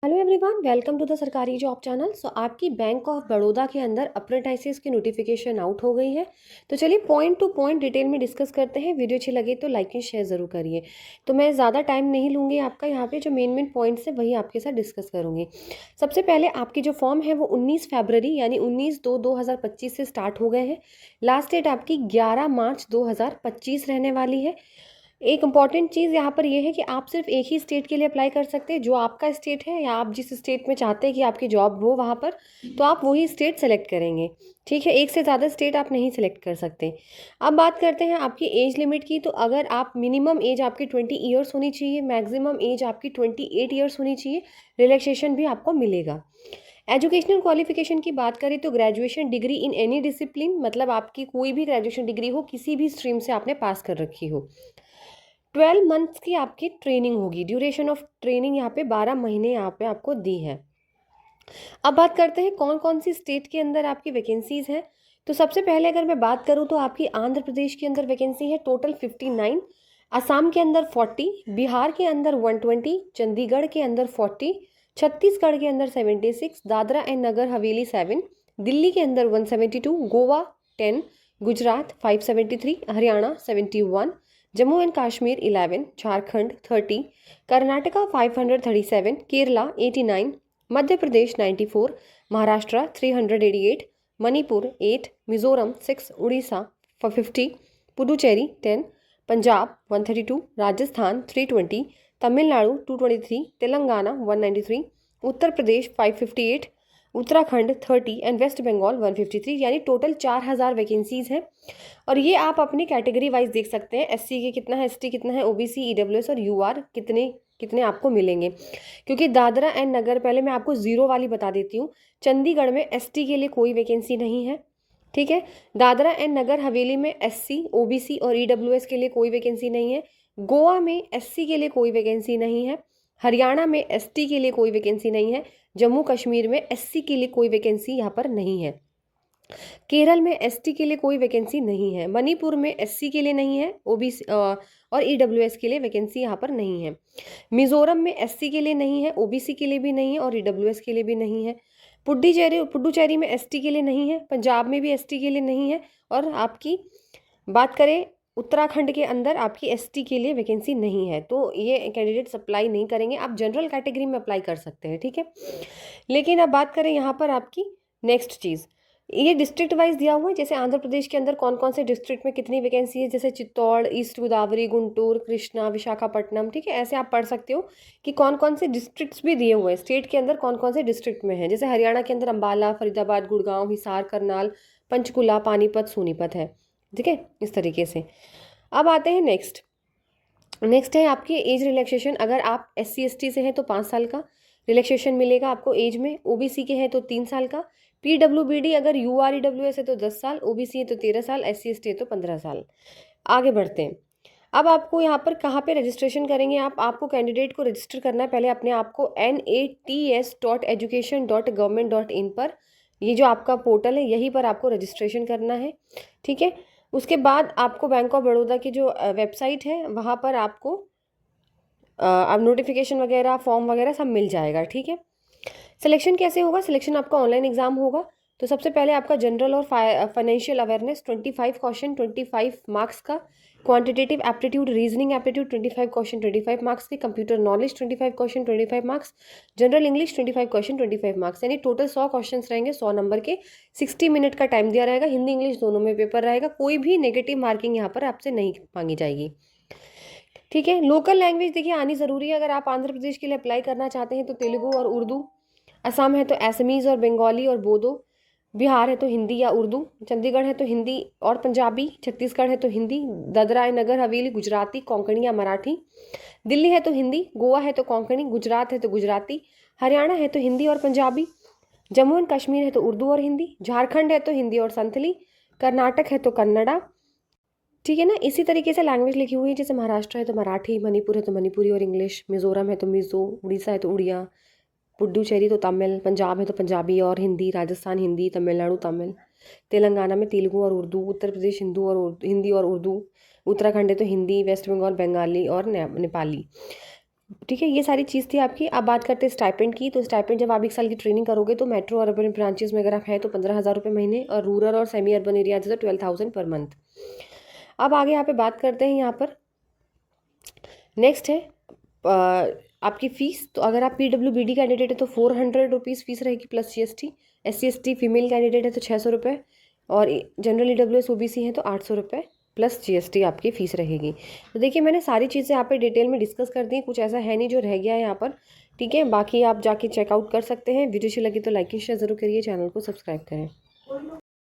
Hello everyone, welcome to the सरकारी job channel. आपकी bank of Baroda के अंदर अप्रेंटिसेस की नोटिफिकेशन आउट हो गई है। तो चलिए पॉइंट टू पॉइंट डिटेल में डिस्कस करते हैं। वीडियो अच्छी लगे तो लाइक एंड शेयर ज़रूर करिए। तो मैं ज़्यादा टाइम नहीं लूँगी आपका, यहाँ पे जो मेन पॉइंट्स है वही आपके साथ डिस्कस करूँगी। सबसे पहले आपकी जो फॉर्म है वो 19 फरवरी यानी 19/2/2025 से स्टार्ट हो गए हैं। लास्ट डेट आपकी 11 मार्च 2025 रहने वाली है। एक इम्पॉर्टेंट चीज़ यहाँ पर यह है कि आप सिर्फ एक ही स्टेट के लिए अप्लाई कर सकते हैं, जो आपका स्टेट है या आप जिस स्टेट में चाहते हैं कि आपकी जॉब हो वहाँ पर, तो आप वही स्टेट सेलेक्ट करेंगे। ठीक है, एक से ज़्यादा स्टेट आप नहीं सेलेक्ट कर सकते। अब बात करते हैं आपकी एज लिमिट की। तो अगर आप मिनिमम एज आपकी 20 ईयर्स होनी चाहिए, मैक्सिमम एज आपकी 28 ईयर्स होनी चाहिए। रिलैक्सेशन भी आपको मिलेगा। एजुकेशनल क्वालिफिकेशन की बात करें तो graduation degree in any discipline, मतलब आपकी कोई भी ग्रेजुएशन डिग्री हो, किसी भी स्ट्रीम से आपने पास कर रखी हो। 12 मंथ्स की आपकी ट्रेनिंग होगी। ड्यूरेशन ऑफ ट्रेनिंग यहाँ पे 12 महीने यहाँ पे आपको दी है। अब बात करते हैं कौन कौन सी स्टेट के अंदर आपकी वैकेंसीज हैं। तो सबसे पहले अगर मैं बात करूँ तो आपकी आंध्र प्रदेश के अंदर वैकेंसी है टोटल 59, असम के अंदर 40, बिहार के अंदर 120, चंडीगढ़ के अंदर 40, छत्तीसगढ़ के अंदर 76, दादरा एंड नगर हवेली 7, दिल्ली के अंदर 172, Goa 10, Gujarat 573, Haryana 71, Jammu and Kashmir 11, Jharkhand 30, Karnataka 537, Kerala 89, Madhya Pradesh 94, Maharashtra 388, Manipur 8, Mizoram 6, Orissa 50, Puducherry 10, Punjab 132, Rajasthan 320, Tamil Nadu 223, Telangana 193, Uttar Pradesh 558, Uttarakhand 30 and west Bengal 153, यानी टोटल 4000 वैकेंसीज हैं। और ये आप अपनी कैटेगरी वाइज देख सकते हैं, एससी के कितना है, एसटी कितना है, ओबीसी, ईडब्ल्यूएस और यूआर कितने कितने आपको मिलेंगे। क्योंकि दादरा एंड नगर, पहले मैं आपको जीरो वाली बता देती हूँ, चंडीगढ़ में एसटी के लिए कोई वैकेंसी नहीं है। ठीक है, दादरा एंड नगर हवेली में एससी, ओबीसी और ईडब्ल्यूएस के लिए कोई वैकेंसी नहीं है। गोवा में एससी के लिए कोई वैकेंसी नहीं है। हरियाणा में एसटी के लिए कोई वैकेंसी नहीं है। जम्मू कश्मीर में एससी के लिए कोई वैकेंसी यहाँ पर नहीं है। केरल में एसटी के लिए कोई वैकेंसी नहीं है। मणिपुर में एससी के लिए नहीं है, ओबीसी और ईडब्ल्यूएस के लिए वैकेंसी यहाँ पर नहीं है। मिजोरम में एससी के लिए नहीं है, ओबीसी के लिए भी नहीं है और ईडब्ल्यूएस के लिए भी नहीं है। पुडुचेरी में एसटी के लिए नहीं है, पंजाब में भी एसटी के लिए नहीं है। और आपकी बात करें उत्तराखंड के अंदर आपकी एसटी के लिए वैकेंसी नहीं है। तो ये कैंडिडेट्स अप्लाई नहीं करेंगे, आप जनरल कैटेगरी में अप्लाई कर सकते हैं। ठीक है, लेकिन अब बात करें यहाँ पर आपकी नेक्स्ट चीज़, ये डिस्ट्रिक्ट वाइज दिया हुआ है। जैसे आंध्र प्रदेश के अंदर कौन कौन से डिस्ट्रिक्ट में कितनी वैकेंसी है, जैसे चित्तौड़, ईस्ट गोदावरी, गुंटूर, कृष्णा, विशाखापट्टनम। ठीक है, ऐसे आप पढ़ सकते हो कि कौन कौन से डिस्ट्रिक्ट्स भी दिए हुए हैं, स्टेट के अंदर कौन कौन से डिस्ट्रिक्ट में है। जैसे हरियाणा के अंदर अम्बाला, फरीदाबाद, गुड़गांव, हिसार, करनाल, पंचकुला, पानीपत, सोनीपत है। ठीक है, इस तरीके से। अब आते हैं नेक्स्ट है आपकी एज रिलैक्सेशन। अगर आप SC ST से हैं तो 5 साल का रिलैक्सेशन मिलेगा आपको एज में। ओबीसी के हैं तो 3 साल का। PWBD अगर UREWS है तो 10 साल, ओबीसी है तो 13 साल, SC ST है तो 15 साल। आगे बढ़ते हैं। अब आपको यहाँ पर कहाँ पे रजिस्ट्रेशन करेंगे आपको कैंडिडेट को रजिस्टर करना है पहले अपने आप को nats.education.government.in पर। ये जो आपका पोर्टल है यहीं पर आपको रजिस्ट्रेशन करना है। ठीक है, उसके बाद आपको बैंक ऑफ बड़ौदा की जो वेबसाइट है वहाँ पर आपको अब नोटिफिकेशन वगैरह, फॉर्म वगैरह सब मिल जाएगा। ठीक है, सिलेक्शन कैसे होगा? सिलेक्शन आपका ऑनलाइन एग्जाम होगा। तो सबसे पहले आपका जनरल और फाइनेंशियल अवेयरनेस 25 क्वेश्चन 25 मार्क्स का, quantitative aptitude, reasoning aptitude 25 question 25 marks के, computer knowledge 25 question 25 marks, general English 25 question 25 marks, यानी टोटल 100 क्वेश्चन रहेंगे 100 नंबर के। 60 मिनट का टाइम दिया रहेगा। हिंदी इंग्लिश दोनों में पेपर रहेगा। कोई भी नेगेटिव मार्किंग यहाँ पर आपसे नहीं मांगी जाएगी। ठीक है, लोकल लैंग्वेज देखिए आनी ज़रूरी है। अगर आप आंध्र प्रदेश के लिए अप्लाई करना चाहते हैं तो तेलुगु और उर्दू, असम है तो असमीज़ और बंगाली और बोडो, बिहार है तो हिंदी या उर्दू, चंडीगढ़ है तो हिंदी और पंजाबी, छत्तीसगढ़ है तो हिंदी, दादरा एंड नगर हवेली गुजराती, कोंकणी या मराठी, दिल्ली है तो हिंदी, गोवा है तो कोंकणी, गुजरात है तो गुजराती, हरियाणा है तो हिंदी और पंजाबी, जम्मू एंड कश्मीर है तो उर्दू और हिंदी, झारखंड है तो हिंदी और संथली, कर्नाटक है तो कन्नड़ा। ठीक है ना, इसी तरीके से लैंग्वेज लिखी हुई है। जैसे महाराष्ट्र है तो मराठी, मणिपुर है तो मणिपुरी और इंग्लिश, मिजोरम है तो मिजो, उड़ीसा है तो उड़िया, पुडुचेरी तो तमिल, पंजाब है तो पंजाबी और हिंदी, राजस्थान हिंदी, तमिलनाडु तमिल, तेलंगाना में तेलुगु और उर्दू, उत्तर प्रदेश हिंदी और उर्दू, उत्तराखंड है तो हिंदी, वेस्ट बंगाल बंगाली और नेपाली। ठीक है, ये सारी चीज़ थी आपकी। अब बात करते हैं स्टाइपेंड की। तो स्टाइपेंड जब आप 1 साल की ट्रेनिंग करोगे तो मेट्रो और अर्बन ब्रांचेस में अगर आप हैं तो 15,000 रुपये महीने, और रूरल और सेमी अर्बन एरिया तो 12,000 पर मंथ। अब आगे यहाँ पे बात करते हैं, यहाँ पर नेक्स्ट है आपकी फ़ीस। तो अगर आप PWBD कैंडिडेट है तो 400 रुपीज़ फ़ीस रहेगी plus GST। SC ST female candidate है तो 600 रुपये, और जनरल EWS OBC है तो 800 रुपये प्लस GST आपकी फ़ीस रहेगी। तो देखिए, मैंने सारी चीज़ें यहाँ पे डिटेल में डिस्कस कर दी, कुछ ऐसा है नहीं जो रह गया है यहाँ पर। ठीक है, बाकी आप जाके चेकआउट कर सकते हैं। वीडियो अच्छी लगी तो लाइक एंड शेयर ज़रूर करिए, चैनल को सब्सक्राइब करें।